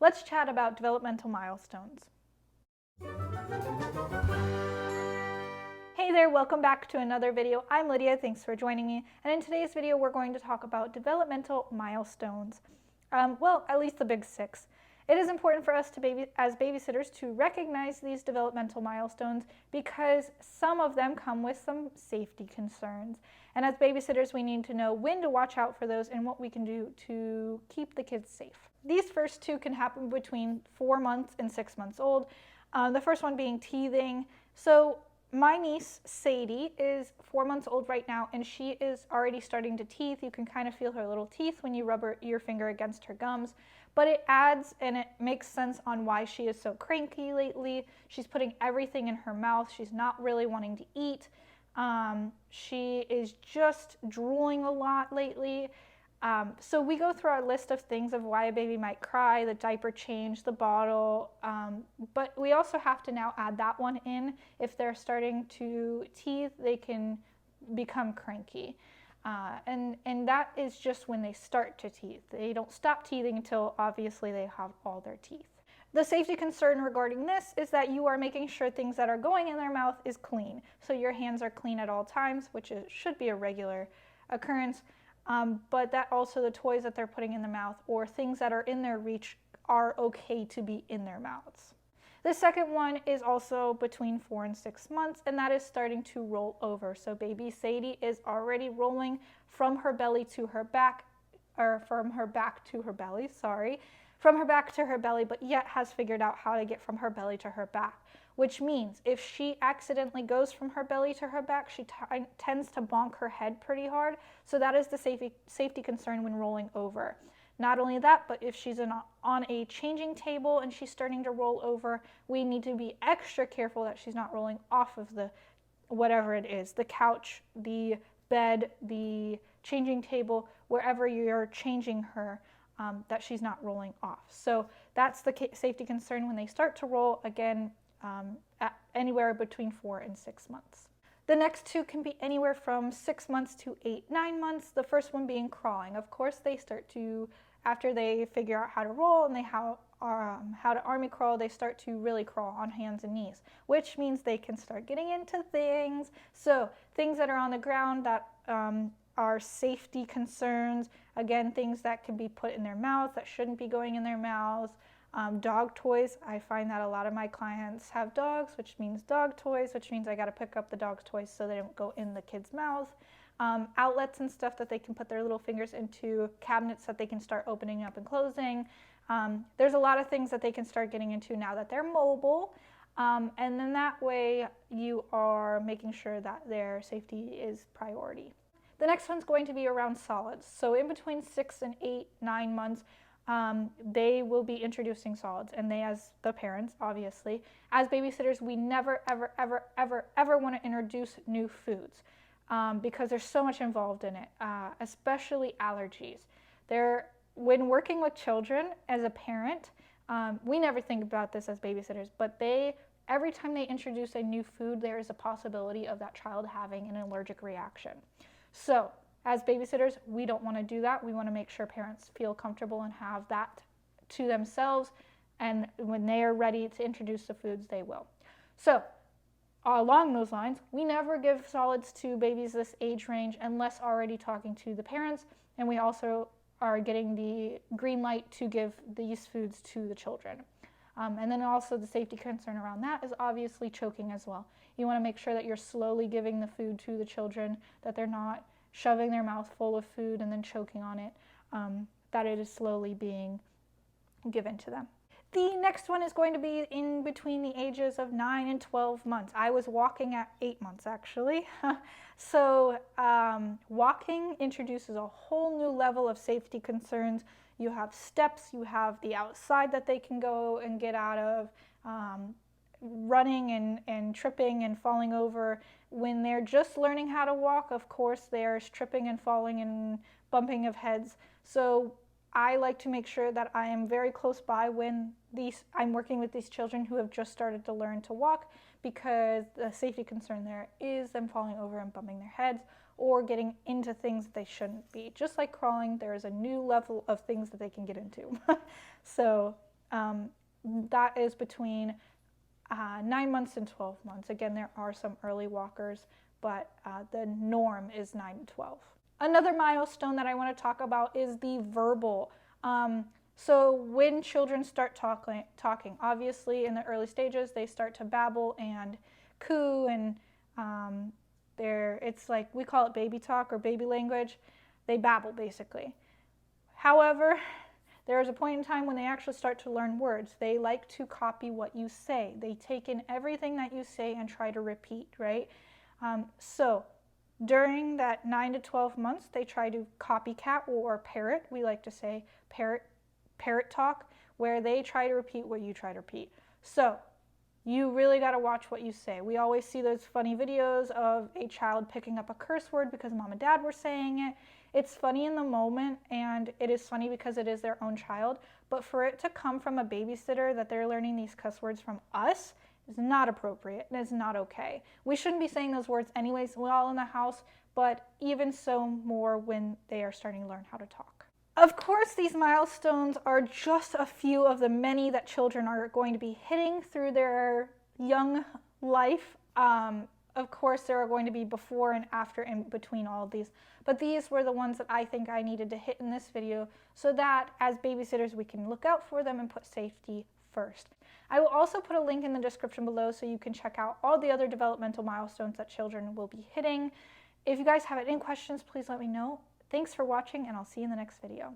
let's chat about developmental milestones. Hey there, welcome back to another video. I'm Lydia, thanks for joining me. And in today's video, we're going to talk about developmental milestones. Well, at least the big 6. It is important for us as babysitters to recognize these developmental milestones because some of them come with some safety concerns. And as babysitters, we need to know when to watch out for those and what we can do to keep the kids safe. These first 2 can happen between 4 months and 6 months old. The first one being teething. So my niece, Sadie, is 4 months old right now, and she is already starting to teeth. You can kind of feel her little teeth when you rub your finger against her gums. But it adds and it makes sense on why she is so cranky lately. She's putting everything in her mouth. She's not really wanting to eat. She is just drooling a lot lately. So we go through our list of things of why a baby might cry, the diaper change, the bottle, but we also have to now add that one in. If they're starting to teeth, they can become cranky. And that is just when they start to teeth. They don't stop teething until obviously they have all their teeth. The safety concern regarding this is that you are making sure things that are going in their mouth is clean. So your hands are clean at all times, which should be a regular occurrence. But that also the toys that they're putting in the mouth or things that are in their reach are okay to be in their mouths. The second one is also between 4 and 6 months, and that is starting to roll over. So baby Sadie is already rolling from her belly to her back, or from her back to her belly, from her back to her belly, but yet has figured out how to get from her belly to her back, which means if she accidentally goes from her belly to her back, she tends to bonk her head pretty hard. So that is the safety concern when rolling over. Not only that, but if she's on a changing table and she's starting to roll over, we need to be extra careful that she's not rolling off of the whatever it is, the couch, the bed, the changing table, wherever you're changing her, that she's not rolling off. So that's the safety concern when they start to roll, again, at anywhere between 4 and 6 months. The next 2 can be anywhere from 6 months to 8, 9 months. The first one being crawling. Of course, they start to, after they figure out how to roll and how to army crawl, they start to really crawl on hands and knees, which means they can start getting into things. So things that are on the ground that are safety concerns, again, things that can be put in their mouth that shouldn't be going in their mouths. Dog toys, I find that a lot of my clients have dogs, which means dog toys, which means I got to pick up the dog's toys so they don't go in the kid's mouth. Outlets and stuff that they can put their little fingers into, cabinets that they can start opening up and closing. There's a lot of things that they can start getting into now that they're mobile. And then that way you are making sure that their safety is priority. The next one's going to be around solids. So in between 6 and 8, 9 months, they will be introducing solids, and they, as the parents, obviously, as babysitters, we never, ever, ever, ever, ever want to introduce new foods because there's so much involved in it, especially allergies. When working with children as a parent, we never think about this as babysitters, but every time they introduce a new food, there is a possibility of that child having an allergic reaction. So as babysitters, we don't want to do that. We want to make sure parents feel comfortable and have that to themselves, and when they are ready to introduce the foods, they will. So along those lines, we never give solids to babies this age range unless already talking to the parents, and we also are getting the green light to give these foods to the children. And then also the safety concern around that is obviously choking as well. You want to make sure that you're slowly giving the food to the children, that they're not shoving their mouth full of food and then choking on it, that it is slowly being given to them. The next one is going to be in between the ages of 9 and 12 months. I was walking at 8 months actually. So walking introduces a whole new level of safety concerns. You have steps, you have the outside that they can go and get out of, running and tripping and falling over. When they're just learning how to walk, of course, there's tripping and falling and bumping of heads. So I like to make sure that I am very close by when I'm working with these children who have just started to learn to walk, because the safety concern there is them falling over and bumping their heads or getting into things that they shouldn't be. Just like crawling, there is a new level of things that they can get into. So That is between 9 months and 12 months. Again, there are some early walkers, but the norm is 9 to 12. Another milestone that I want to talk about is the verbal. So when children start talking, obviously in the early stages, they start to babble and coo, and it's like, we call it baby talk or baby language. They babble basically. However, there is a point in time when they actually start to learn words. They like to copy what you say. They take in everything that you say and try to repeat, right? So during that 9 to 12 months, they try to copycat or parrot. We like to say parrot talk, where they try to repeat what you try to repeat. So you really got to watch what you say. We always see those funny videos of a child picking up a curse word because mom and dad were saying it. It's funny in the moment, and it is funny because it is their own child, but for it to come from a babysitter that they're learning these cuss words from us is not appropriate and is not okay. We shouldn't be saying those words anyways while in the house, but even so more when they are starting to learn how to talk. Of course, these milestones are just a few of the many that children are going to be hitting through their young life. Of course, there are going to be before and after in between all of these, but these were the ones that I think I needed to hit in this video so that as babysitters we can look out for them and put safety first. I will also put a link in the description below so you can check out all the other developmental milestones that children will be hitting. If you guys have any questions, please let me know. Thanks for watching, and I'll see you in the next video.